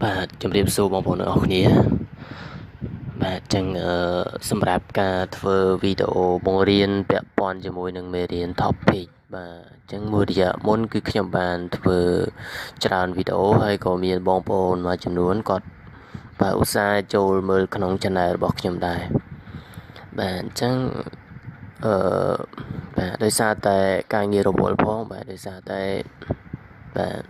បាទជំរាបសួរបងប្អូនទាំងអស់គ្នាបាទចឹងសម្រាប់ការធ្វើវីដេអូបង្រៀនពាក់ព័ន្ធជាមួយនឹងមេរៀន topic បាទចឹងមួយរយៈមុនគឺខ្ញុំបានធ្វើច្រើនវីដេអូហើយក៏មានបងប្អូនមួយចំនួនគាត់បាទឧស្សាហ៍ចូលមើលក្នុង channel របស់ខ្ញុំដែរបាទអញ្ចឹងអឺបាទដោយសារតែការងាររវល់ផងបាទដោយសារតែបាទ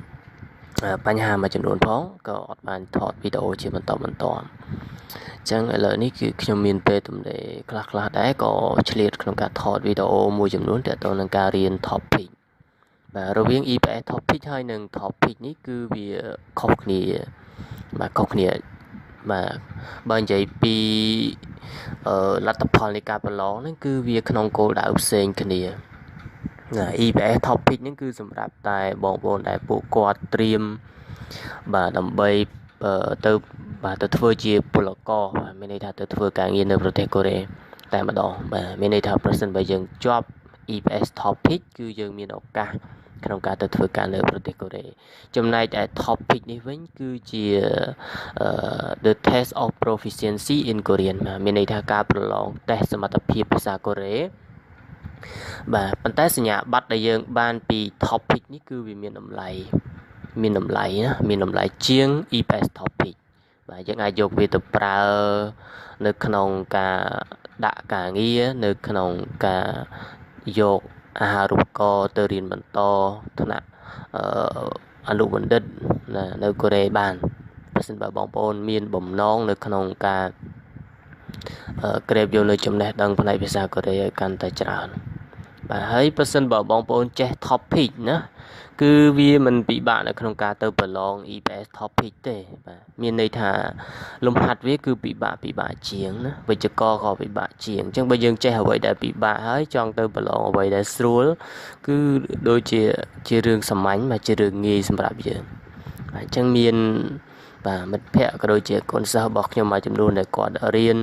បញ្ហាមួយចំនួនផងក៏អត់បានថតវីដេអូជាបន្តបន្ទាប់អញ្ចឹងឥឡូវនេះគឺខ្ញុំមានពេលទំនេរខ្លះដែរក៏ឆ្លៀតក្នុងការថតវីដេអូមួយចំនួនទាក់ទងនឹងការរៀន topic បាទរវាង EPS topic ហើយនិង topic នេះគឺវាខុសគ្នាបាទខុសគ្នាបាទបើនិយាយពីលទ្ធផលនៃការប្រឡងហ្នឹងគឺវាក្នុងគោលដៅផ្សេងគ្នាEPS topic ហ្នឹងគឺសម្រាប់តែបងប្អូនដែលពួកគាត់ត្រៀមបាទដើម្បីទៅបាទទៅធ្វើជាពលករបាទមានន័យថាទៅធ្វើការងារនៅប្រទេសកូរ៉េតែម្ដងបាទមានន័យថាប្រសិនបើយើងជាប់ EPS topic គឺយើងមានឱកាសក្នុងការទៅធ្វើការនៅប្រទេសកូរ៉េចំណែកឯ topic នេះវិញគឺជា the test of proficiency in Korean បាទមានន័យថាការប្រឡងតេស្តសមត្ថភាពភាសាកូរ៉េបាទប៉ុន្តែសញ្ញាបត្រដែលយើងបានពី topic នេះគឺវាមានតម្លៃណាមានតម្លៃជាង EPS topic បាទយើងអាចយកវាទៅប្រើនៅក្នុងការដាក់ការងារនៅក្នុងការយកអាហារូបករណ៍ទៅរៀនបន្តថ្នាក់អនុបណ្ឌិតនៅកូរ៉េបានបើសិនបើបងប្អូនមានបំណងនៅក្នុងការក្រេបយកនៅចំណេះដឹងផ្នែកភាសាកូរ៉េឲ្យកាន់តែច្រើនបាទហើយប្រសិនបើបងប្អូនចេះ topic ណាគឺវាមិនពិបាកនៅក្នុងការទៅប្រឡង EPS topic ទេបាទមានន័យថាលំហាត់វាគឺពិបាកជាងណាវេយ្យាករណ៍ក៏ពិបាកជាងអញ្ចឹងបើយើងចេះអ្វីដែលពិបាកហើយចង់ទៅប្រឡងអ្វីដែលស្រួលគឺដូចជារឿងសាមញ្ញមកជារឿងងាយសម្រាប់យើងបាទអញ្ចឹងមានបាទមិត្តភ័ក្តិក៏ដូចជាកូនសិស្សរបស់ខ្ញុំមួយចំនួនដែលគាត់រៀន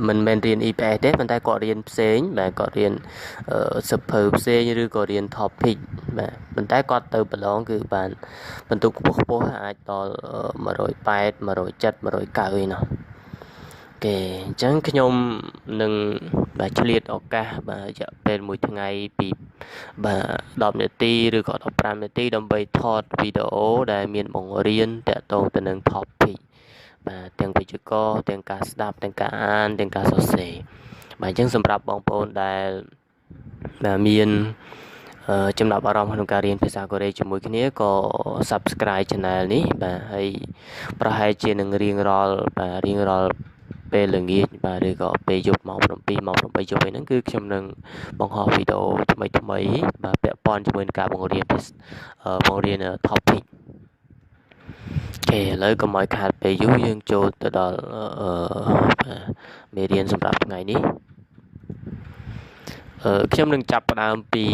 មិនមែនរៀន EPS ទេប៉ុន្តែគាត់រៀនផ្សេងបាទគាត់រៀនសភៅផ្សេងឬក៏រៀន topic បាទប៉ុន្តែគាត់ទៅប្រឡងគឺបានបន្ទុកខ្ពស់អាចដល់180 170 190ឯណោះគេអញ្ចឹងខ្ញុំនឹងបាទឆ្លៀតឱកាសបាទរយៈពេលមួយថ្ងៃពីបាទ10នាទីឬក៏15នាទីដើម្បីថតវីដេអូដែលមានបង្រៀនតាក់ទងទៅនឹង topic បាទទាំងវេយ្យាករណ៍ទាំងការស្ដាប់ទាំងការអានទាំងការសរសេរបាទអញ្ចឹងសម្រាប់បងប្អូនដែលមានចំណាប់អារម្មណ៍ក្នុងការរៀនភាសាកូរ៉េជាមួយគ្នាក៏ Subscribe Channel នេះបាទហើយប្រហែលជានឹងរៀងរាល់ពេលល្ងាចបាទឬក៏ពេលយប់ម៉ោង7ម៉ោង8យប់ហ្នឹងគឺខ្ញុំនឹងបង្ហោះវីដេអូថ្មីបាទពាក់ព័ន្ធជាមួយនឹងការបង្រៀន topic ឥឡូវកុំឲ្យខាតពេលយូរយើងចូលទៅដល់មេរៀនសម្រាប់ថ្ងៃនេះខ្ញុំនឹងចាប់ផ្ដើមពី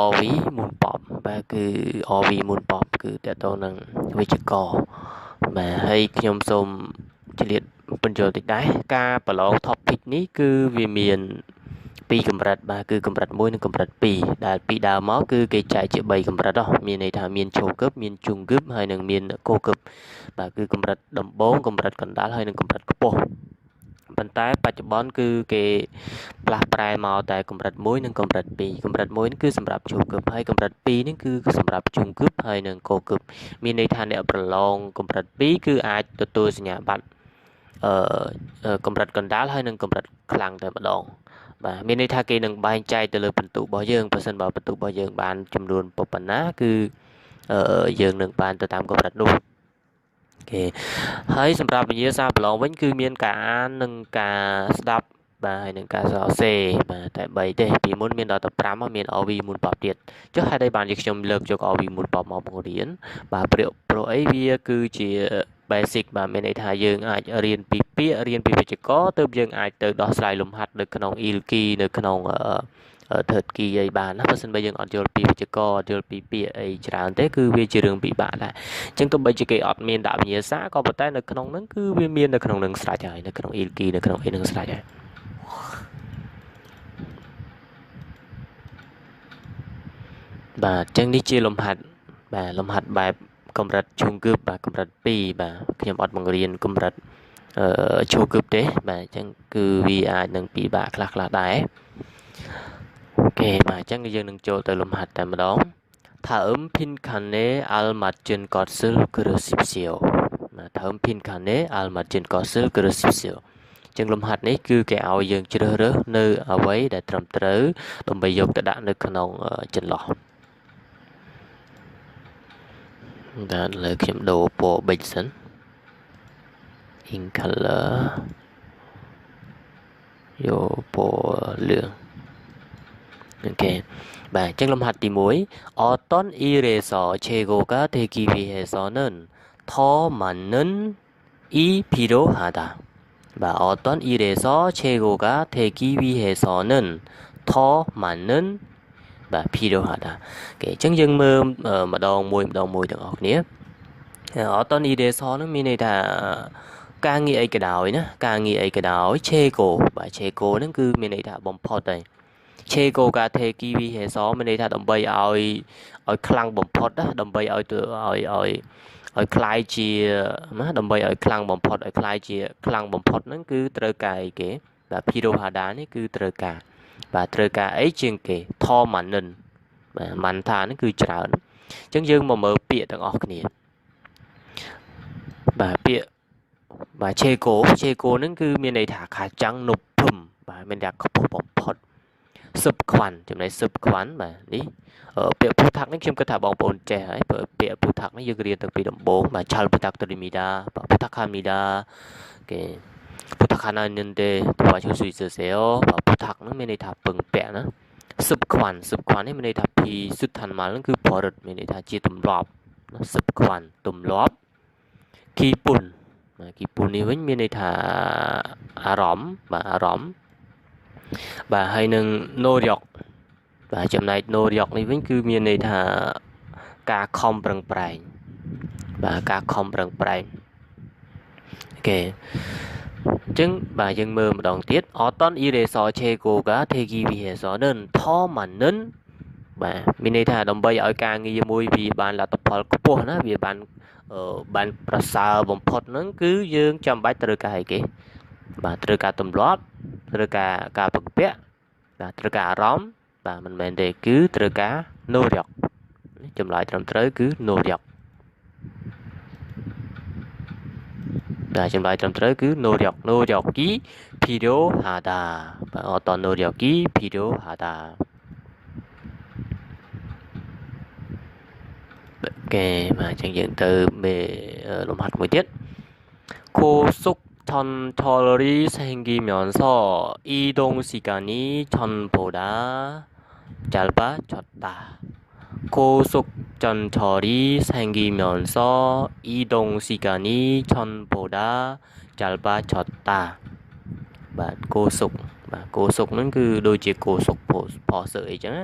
RV Moonpop បាទគឺ RV Moonpop គឺតើតើនឹងវេយ្យាករណ៍បាទហើយខ្ញុំសូមឆ្លៀតបញ្យល់តិចដែរការប្រឡង topic នេះគឺវាមាន2កម្រិតបាទគឺកម្រិត1និងកម្រិត2ដែលពីដើមមកគឺគេចែកជា3កម្រិតមានន័យថាមានឈោគឹបមានជុងគឹបហើយនិងមានកោគឹបបាទគឺកម្រិតដំបូងកម្រិតកណ្ដាលហើយនិងកម្រិតខ្ពស់ប៉ុន្តែបច្ចុប្បន្នគឺគេផ្លាស់ប្រែមកតែកម្រិត1និងកម្រិត2កម្រិត1នេះគឺសម្រាប់ជោគឹបហើយកម្រិត2នេះគឺសម្រាប់ជុងគឹបហើយនិងកោគឹបមានន័យថាអ្នកប្រឡងកម្រិត2គឺអាចទទួលសញ្ញាបត្រកម្រិតកណ្ដាលហើយនិងកម្រិតខ្លាំងតែម្ដងបាទមានន័យថាគេនឹងបែងចែកទៅលើពិន្ទុរបស់យើងបើសិនបើពិន្ទុរបស់យើងបានចំនួនប៉ុណ្ណាគឺយើងនឹងបានទៅតាមកម្រិតនោះគេហើយសម្រាប់វិញ្ញាសាប្រឡងវិញគឺមានការអាននិងការស្ដាប់បាទហើយនឹងការសរសេរបាទតែ3ទេពីមុនមានដល់15មកមាន RV Moonpop ទៀតចុះហេតុអីបានជាខ្ញុំលើកយក RV Moonpop មកបង្រៀនបាទព្រោះអីវាគឺជា basic បាទមានន័យថាយើងអាចរៀនពីពាក្យរៀនពីវេយ្យាករណ៍ទើបយើងអាចទៅដោះស្រាយលំហាត់នៅក្នុង ILKI នៅក្នុងthird key អីបានណាបើសិនបើយើងអត់យល់ពីវិជ្ជាករអត់យល់ពីពាក្យអីច្រើនទេគឺវាជារឿងពិបាកដែរអញ្ចឹងទោះបីជាគេអត់មានដាក់វិញ្ញាសាក៏ប៉ុន្តែនៅក្នុងហ្នឹងគឺវាមាននៅក្នុងនឹងស្រេចហើយនៅក្នុង ILKI នៅក្នុងអីនឹងស្រេចហើយបាទអញ្ចឹងនេះជាលំហាត់បាទលំហាត់បែប កម្រិតជួងគឹបបាទកម្រិត2បាទខ្ញុំអត់បង្រៀនកម្រិតជួងគឹបទេបាទអញ្ចឹងគឺវាអាចនឹងពិបាកខ្លះដែរអូខេបាទអញ្ចឹងយើងនឹងចូលទៅលំហាត់តែម្ដង다음 빈칸에 알맞은 것을 그리십시오. 다음 빈칸에 알맞은 것을 그리십시오. ចឹងលំហាត់នេះគឺគេឲ្យយើងជ្រើសរើសនៅអ្វីដែលត្រឹមត្រូវដើម្បីយកទៅដាក់នៅក្នុងចន្លោះបាទលើខ្ញុំដូរពណ៌ប៊ិចសិន in color យកពណ៌លឿងអូខេបាទអញ្ចឹងលំហាត់ទី1 어떤 일에서 최고가 되기 위해서는 더 많은 이 필요하다.បាទ 어떤 일에서 최고가 되기 위해서는 더 많은 បាទ 필요하다. អូខេអញ្ចឹងយើងមើលម្ដងមួយទាំងអស់គ្នា 어떤 일에서 នឹងមានន័យថាការងារអីក៏ដោយណាការងារអីក៏ដោយ 최고 បាទ 최고 នឹងគឺមានន័យថាបំផុតហើយ최고가 되기 위해서 មានន័យថាដើម្បីឲ្យខ្លាំងបំផុតណាដើម្បីឲ្យខ្លាយជាណាដើម្បីឲ្យខ្លាំងបំផុតឲ្យខ្លាយជាខ្លាំងបំផុតហ្នឹងគឺត្រូវការអីគេបាទ Pirohada នេះគឺត្រូវការបាទត្រូវការអីជាងគេធម៌និនបាទមន្តានេះគឺច្រើនអញ្ចឹងយើងមកមើលពាក្យទាំងអស់គ្នាបាទពាក្យបាទ Chego ហ្នឹងគឺមានន័យថាខាចាំងនុភឹមបាទមានន័យថាខ្ពស់បំផុតស៊ឹបខ្វាន់ចំណែកស៊ឹបខ្វាន់បាទនេះពាក្យពុថាក់នេះខ្ញុំគិតថាបងប្អូនចេះហើយពាក្យពុថាក់នេះយើងរៀនតាំងពីដំបូងបាទឆាល់ពុថាក់តរីមីដាបាទពុថាក់ខាមីដាគេពុថាក់ខាណានិនទេទៅជួយសើសេអូបាទពុថាក់នោះមានន័យថាពឹងពាក់ណាស៊ឹបខ្វាន់នេះមានន័យថាពីសុទ្ធឋានម៉ាល់នឹងគឺបរិទ្ធមានន័យថាជាទម្លាប់ស៊ឹបខ្វាន់ទម្លាប់គីពុនគីពុននេះវិញមានន័យថាអារម្មណ៍បាទអារម្មណ៍បាទហើយនឹងណូរយ៉កបាទចំណែកណូរយ៉កនេះវិញគឺមានន័យថាការខំប្រឹងប្រែងបាទការខំប្រឹងប្រែងអូខេអញ្ចឹងបាទយើងមើលម្ដងទៀត 어떤 일에서 최고가 되기 위해서는 더 많은 បាទមានន័យថាដើម្បីឲ្យការងារមួយវាបានលទ្ធផលខ្ពស់ណាវាបានប្រសើរបំផុតហ្នឹងគឺយើងចាំបាច់ត្រូវការអីគេបាទត្រូវការទម្លាប់ត្រូវការពឹងពាក់បាទត្រូវការអារម្មណ៍បាទមិនមែនទេគឺត្រូវការណូរយ៉កចម្លើយត្រឹមត្រូវគឺណូរយ៉កបាទចម្លើយត្រឹមត្រូវគឺណូរយ៉កគីភីរ៉ូហាដាបាទអត់តណូរយ៉កគីភីរ៉ូហាដាគេបាទអញ្ចឹងយើងទៅមេលំហាត់មួយទៀត고속 전철이 생기면서 이동 시간이 전보다 짧아졌다. 고속 전철이 생기면서 이동 시간이 전보다 짧아졌다. បាទគោសុកហ្នឹងគឺដូចជាគោសុកផសើអីចឹងណា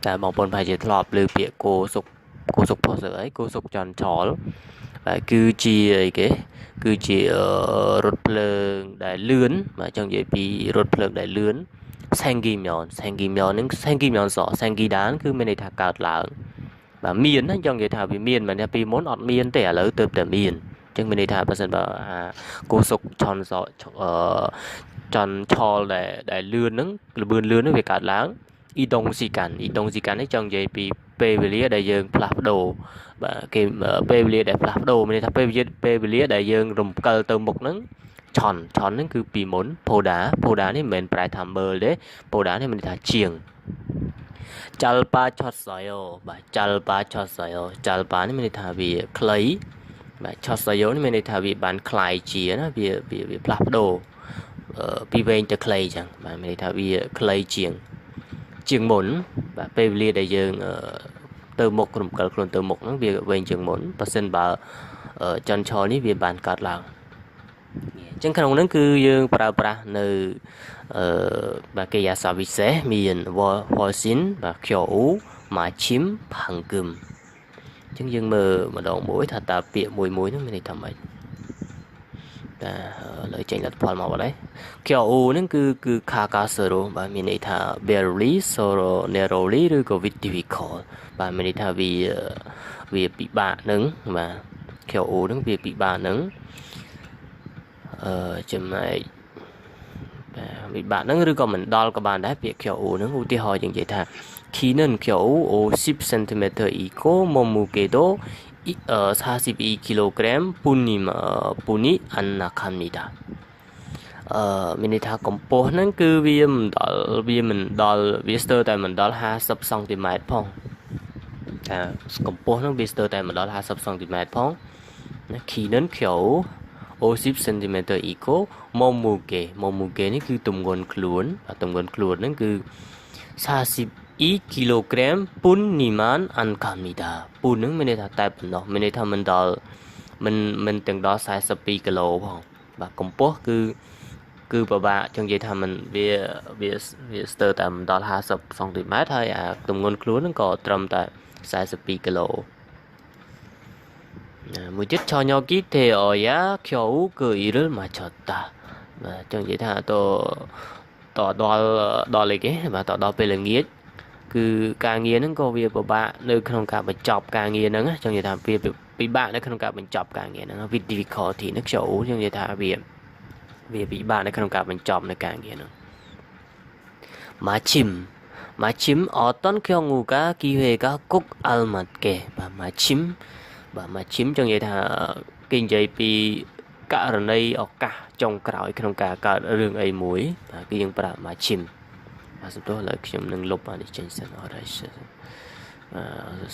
តែបងប្អូនប្រហែលជាធ្លាប់ឮពាក្យគោសុកផសើអីគោសុកចន្ទឆលបាទគឺជាអីគេគឺជារថភ្លើងដែលលឿនបាទចង់និយាយពីរថភ្លើងដែលលឿន생기면ហ្នឹង생기단គឺមានន័យថាកើតឡើងបាទមានណាចង់និយាយថាវាមានមិនថាពីមុនអត់មានទេឥឡូវទើបតែមានអញ្ចឹងមានន័យថាបើសិនបើគោសុកចន្ទឆលដែលលឿនហ្នឹងល្បឿនលឿនហ្នឹងវាកើតឡើងIdong sikan នេះចង់និយាយពីពេលវេលាដែលយើងផ្លាស់ប្ដូរបាទគេពេលវេលាដែលផ្លាស់ប្ដូរមានន័យថាពេលវេលាដែលយើងរំកិលទៅមុខហ្នឹងឆនហ្នឹងគឺពីមុនផូដានេះមិនមែនប្រែថាមើលទេផូដានេះមានន័យថាជាងចាល់ប៉ាឆតសយោបាទចាល់ប៉ានេះមានន័យថាវាខ្លីបាទឆតសយោនេះមានន័យថាវាបានคลายជាណាវាផ្លាស់ប្ដូរពីវែងទៅខ្លីអញ្ចឹងបាទមានន័យថាវាខ្លីជាងមុនបាទពេលវេលាដែលយើងទៅមុខរំកិលខ្លួនទៅមុខហ្នឹងវាវែងជាងមុនបើសិនបើចន្ទឆលនេះវាបានកើតឡើងអញ្ចឹងក្នុងហ្នឹងគឺយើងប្រើប្រាស់នៅបាទកិរិយាសព្ទពិសេសមាន훨씬បាទខ្យូម៉ាឈីមផាំងគឹមអញ្ចឹងយើងមើលម្ដងមួយថាតើពាក្យមួយហ្នឹងមានន័យថាម៉េចតែលើចេញលទ្ធផលមកបាត់ហើយខ្យូហ្នឹងគឺខាកាសឺរ៉ូបាទមានន័យថា barely soro narrowly ឬក៏ with difficult បាទមានន័យថាវា វាពិបាកនឹងបាទ QO នឹងវាពិបាកនឹងចំណែកវិបាកហ្នឹងឬក៏មិនដល់ក៏បានដែរពាក្យ QO ហ្នឹងឧទាហរណ៍យើងនិយាយថា 키는 겨우 50cm 이고 몸무게도 42kg 뿐이 안 나갑니다. មានន័យថាកម្ពស់ហ្នឹងគឺវាមិនដល់វាស្ទើរតែមិនដល់50 cm ផងតែកម្ពស់ហ្នឹងវាស្ទើរតែមិនដល់50 cm ផងណា 키는 겨우 50cm equal មុំមូគេនេះគឺទម្ងន់ខ្លួនទម្ងន់ខ្លួនហ្នឹងគឺ42 kg ពុននីម៉ានអានកាមីតាពុនហ្នឹងមានន័យថាតែប៉ុណ្ណោះមានន័យថាមិនទាំងដល់42គីឡូផងបាទកម្ពស់គឺពិបាកចឹងនិយាយថាมันវាស្ទើរតែមិនដល់50 cm ហើយអាទម្ងន់ខ្លួនហ្នឹងក៏ត្រឹមតែ42គីឡូមួយទៀត저녁이 되어야 겨우 그 일을 마쳤다. បាទចឹងនិយាយថាតដល់អីគេបាទដល់ពេលល្ងាចគឺការងារហ្នឹងក៏វាពិបាកនៅក្នុងការបញ្ចប់ការងារហ្នឹងចឹងនិយាយថាវាពិបាកនៅក្នុងការបញ្ចប់ការងារហ្នឹង with difficulty ហ្នឹងខ្ញុំចឹងនិយាយថាវាពិបាកនៅក្នុងការបញ្ចប់នៅការងារហ្នឹង 마침 어떤 경우가 기회가 꼭 알맞게 마침 ចឹងនិយាយថាគេនិយាយពីករណីឱកាសចុងក្រោយក្នុងការកើតរឿងអីមួយបាទគឺយើងប្រើ 마침 បាទសំទោសឥឡូវខ្ញុំនឹងលុបអានេះចេញសិនអត់ហើយសរ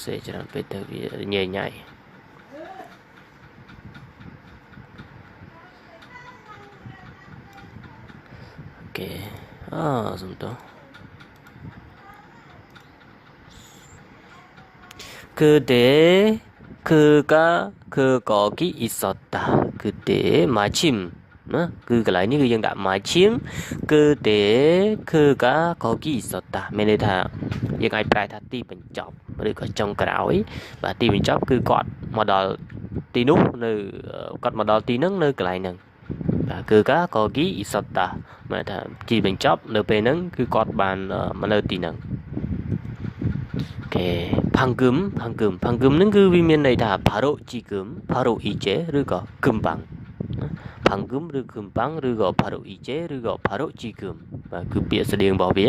សេរច្រើនពេកទៅវាញ៉ៃអូខេសំទោស거기 있었다. 그때 마침 그 그라이នេះគឺយើងដាក់ 마침 그때 그가 거기 있었다 មានន័យថាយើងអាចប្រែថាទីបញ្ចប់ឬក៏ចុងក្រោយបាទទីបញ្ចប់គឺគាត់មកដល់ទីនោះនៅគាត់មកដល់ទីហ្នឹងនៅកន្លែងហ្នឹងបាទ그가 거기 있었다 មានថាទីបញ្ចប់នៅពេលហ្នឹងគឺគាត់បានមកនៅទីហ្នឹង방금 는 그 위면 내다 바로 지금 바로 이제 그리고 금방 방금ឬ금방ឬក៏ 바로 이제ឬក៏ 바로 지금 បាទគឺពាក្យស្តៀងរបស់វា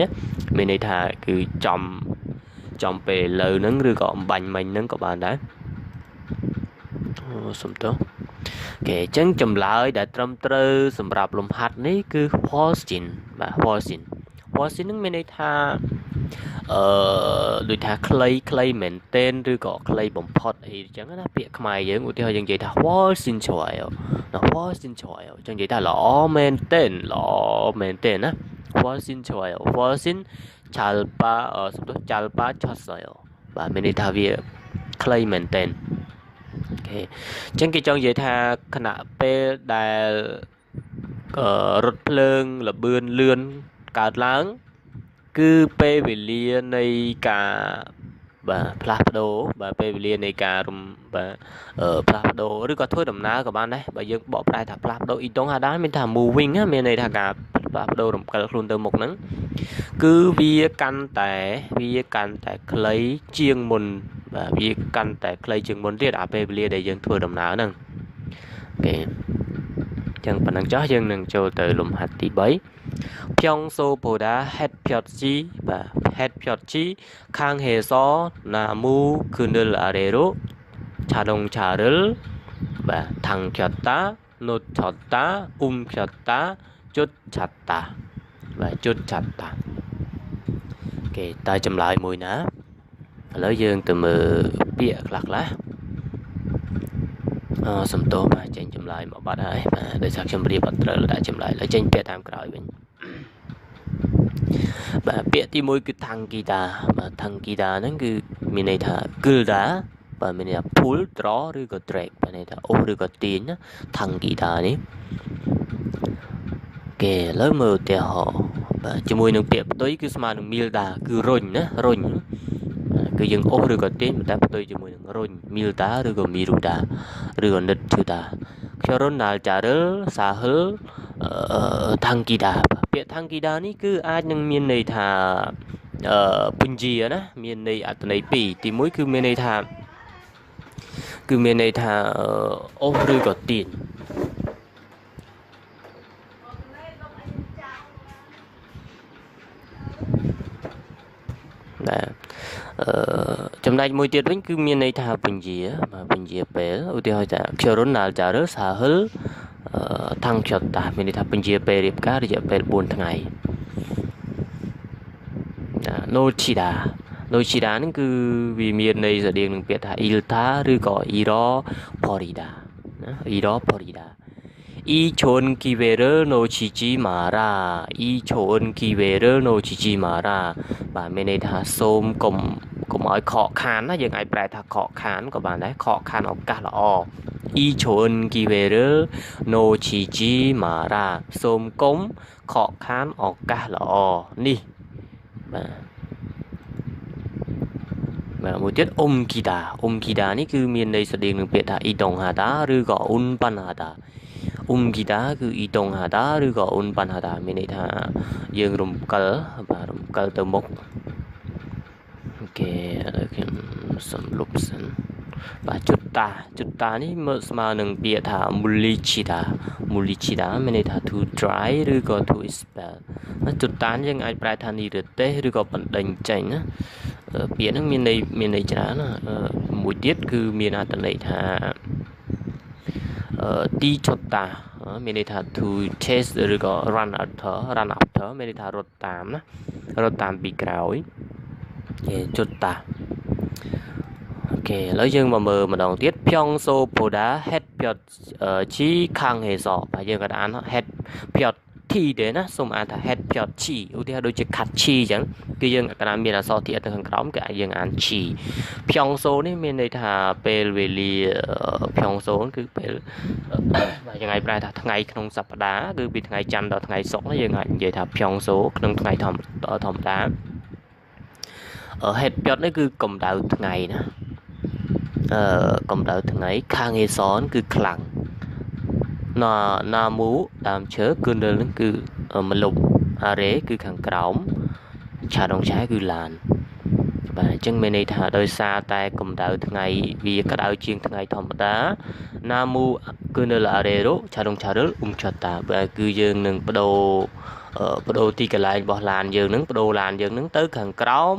មានន័យថាគឺចំពេលឥឡូវហ្នឹងឬក៏អំបញ្ញមិញហ្នឹងក៏បានដែរសុំទោសគេអញ្ចឹងចម្លើយដែលត្រឹមត្រូវសម្រាប់លំហាត់នេះគឺ Polsin បាទ Polsin ហ្នឹងមានន័យថាដូចថាខ្លីមែនតែនឬក៏ខ្លីបំផុតអីអញ្ចឹងណាពាក្យខ្មែរយើងឧទាហរណ៍យើងនិយាយថា Polsin ច្រយណា Polsin ច្រយអញ្ចឹងនិយាយថាល្អមែនតែនណា Polsin ច្រយ Polsin 찰바សំទោស 찰바 쳤어요 បាទមានន័យថាវាខ្លីមែនតែនអូខេអញ្ចឹងគេចង់និយាយថាខណៈពេលដែលរថភ្លើងលបឿនលឿនកើតឡើងគឺពេលវេលានៃការបាទផ្លាស់ប្ដូរបាទពេលវេលានៃការផ្លាស់ប្ដូរឬក៏ធ្វើដំណើរក៏បានដែរបើយើងបកប្រែថាផ្លាស់ប្ដូរអ៊ីតុងហាដាមានថា moving មានន័យថាការផ្លាស់ប្ដូររំកិលខ្លួនទៅមុខហ្នឹងគឺវាកាន់តែខ្លីជាងមុនបាទវាកាន់តែខ្លីជាងមុនទៀតអាពេលវេលាដែលយើងធ្វើដំណើរហ្នឹងអូខេចឹងប៉ុណ្ណឹងចុះយើងនឹងចូលទៅលំហាត់ទី3 평소보다 햇볕이 강해서 나무 그늘 아래로 자동차를 당겼다 놓쳤다 움켰다 쫓았다 오케이 តើចម្លើយមួយណាឥឡូវយើងទៅមើលពាក្យខ្លះសំទោសបាទចេញចម្លើយមកបាត់ហើយបាទដោយសារខ្ញុំរៀបអត់ត្រូវដាក់ចម្លើយឡើយចេញពាក្យតាមក្រោយវិញបាទពាក្យទី1គឺ thangida បាទ thangida ហ្នឹងគឺមានន័យថា gilda បាទមានន័យថា pull draw ឬក៏ drag មានន័យថាអូសឬក៏ទាញណា thangida នេះគេឥឡូវមើលឧទាហរណ៍បាទជាមួយនឹងពាក្យផ្ទុយគឺស្មើនឹង milda គឺរុញណារុញគឺយើងអូសឬក៏ទាញតែផ្ទុយជាមួយនឹងរុញ milda ឬក៏ miruda ឬក៏ nittuda 결혼날짜를 사흘 당기다 ពាក្យ 당기다 នេះគឺអាចនឹងមានន័យថាពញ្ជាណាមានន័យអត្ថន័យពីរទី1គឺមានន័យថា គឺមានន័យថាអូសឬក៏ទាញដែលចំណែកមួយទៀតវិញគឺមានន័យថាពញាពញាពេលឧទាហរណ៍ថាខ្ញុំណាល់ចារើសាហិលតាំងចតតាមានន័យថាពញាពេលរៀបការរយៈពេល4ថ្ងៃណូឈីដាហ្នឹងគឺវាមានន័យស្តៀងនឹងពាក្យថាអ៊ីលតាឬក៏អ៊ីរ៉ផូរីដាណាអ៊ីរ៉ផូរីដាអ៊ីឈុនគីវេរឺណូឈីជីម៉ារ៉ាអ៊ីឈុនគីវេរឺណូឈីជីម៉ារ៉ាបាទមានន័យថាសូមកុំឲ្យខកខានណាយើងអាចប្រែថាខកខានក៏បានដែរខកខានឱកាសល្អអ៊ីឈុនគីវេរឺណូឈីជីម៉ារ៉ាសូមកុំខកខានឱកាសល្អនេះបាទមួយទៀតអ៊ុំគីដានេះគឺមានន័យស្តៀងនឹងពាក្យថាអ៊ីតុងហាដាឬក៏អ៊ុនប៉ាន់ហាដាអ៊ុំគីដាគឺអ៊ីតុងហាដាឬក៏អ៊ុនប៉ាន់ហាដាមានន័យថាយើងរំកិលទៅមុខអូខេឥឡូវខ្ញុំសំលុបសិនបាទជុតតានេះមើលស្មើនឹងពាក្យថាមូលីឈីដាមានន័យថា to dry ឬក៏ to expel ជុតតាយើងអាចប្រែថានិរទេសឬក៏បណ្ដេញចេញណាពាក្យហ្នឹងមានន័យច្រើនណាមួយទៀតគឺមានអត្ថន័យថាទីជុតតាមានន័យថា to chase ឬក៏ run after មានន័យថារត់តាមពីក្រោយគេជុតតាអូខេឥឡូវយើងមកមើលម្ដងទៀតភយ៉ងសូបូដាហេតព្យតជីខាងហេសបាទយើងក៏អានហេតព្យតធីដែរណាសូមអានថាហេតព្យតជីឧទាហរណ៍ដូចជាខាត់ឈីអញ្ចឹងគឺយើងកណ្ដាលមានអក្សរធាតុទៅខាងក្រោមគឺយើងអានឈីភយ៉ងសូនេះមានន័យថាពេលវេលាភយ៉ងសូគឺពេលបាទយើងអាចប្រែថាថ្ងៃក្នុងសប្ដាហ៍គឺពីថ្ងៃច័ន្ទដល់ថ្ងៃសុក្រយើងអាចនិយាយថាភយ៉ងសូក្នុងថ្ងៃធម្មតាហេតព្យតនេះគឺកម្ដៅថ្ងៃណាកម្ដៅថ្ងៃខាងហេសនគឺខ្លាំងណាមូដើមឈើគឺនៅនឹងគឺមលុបអារ៉េគឺខាងក្រោមឆាដងឆែគឺឡានបាទអញ្ចឹងមានន័យថាដោយសារតែកម្ដៅថ្ងៃវាក្តៅជាងថ្ងៃធម្មតាណាមូគឺនៅអារ៉េរ៉ូឆាដងឆារិលឆតាបាទគឺយើងនឹងបដូរទីកន្លែងរបស់ឡានយើងនឹងបដូរឡានយើងនឹងទៅខាងក្រោម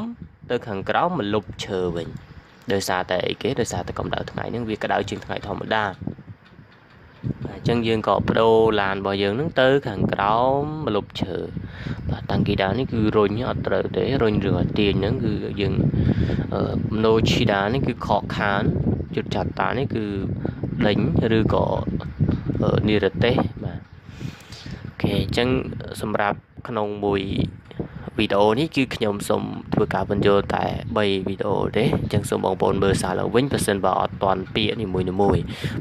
មលុបឈើវិញដោយសារតែអីគេដោយសារតែកម្ដៅថ្ងៃហ្នឹងវាក្តៅជាងថ្ងៃធម្មតាអញ្ចឹងយើងក៏បដូរឡានរបស់យើងហ្នឹងទៅខាងក្រោមម្លប់ឈើបាទតាំងគីដានេះគឺរុញអត់ត្រូវទេរុញរឿងឲ្យទាញហ្នឹងគឺយើងណូឈីដានេះគឺខកខានយុទ្ធចាត់តានេះគឺដេញឬក៏និរទេសបាទអូខេអញ្ចឹងសម្រាប់ក្នុងមួយវីដេអូនេះគឺខ្ញុំសូមធ្វើការបញ្ចូលតែ3វីដេអូទេអញ្ចឹងសូមបងប្អូនមើលសារឡើងវិញបើសិនបើអត់ទាន់ពាក្យនីមួយ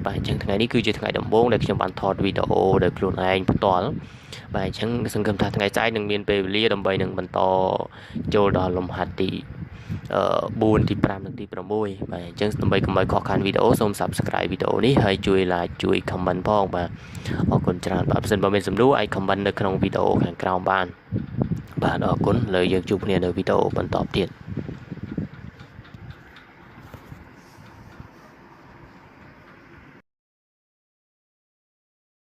បាទអញ្ចឹងថ្ងៃនេះគឺជាថ្ងៃដំបូងដែលខ្ញុំបានថតវីដេអូដោយខ្លួនឯងផ្ទាល់បាទអញ្ចឹងសង្ឃឹមថាថ្ងៃស្អែកនឹងមានពេលវេលាដើម្បីនឹងបន្តចូលដល់លំហាត់ទី4ទី5និងទី6បាទអញ្ចឹងដើម្បីកុំឲ្យខកខានវីដេអូសូម Subscribe វីដេអូនេះហើយជួយ Like ជួយ Comment ផងបាទអរគុណច្រើនបាទបើសិនបើមានសំណួរអាច Comment នៅក្នុងវីដេអូខាងក្រោមបានបាទអរគុណលើយើងជួបគ្នានៅវីដេអូបន្តទៀត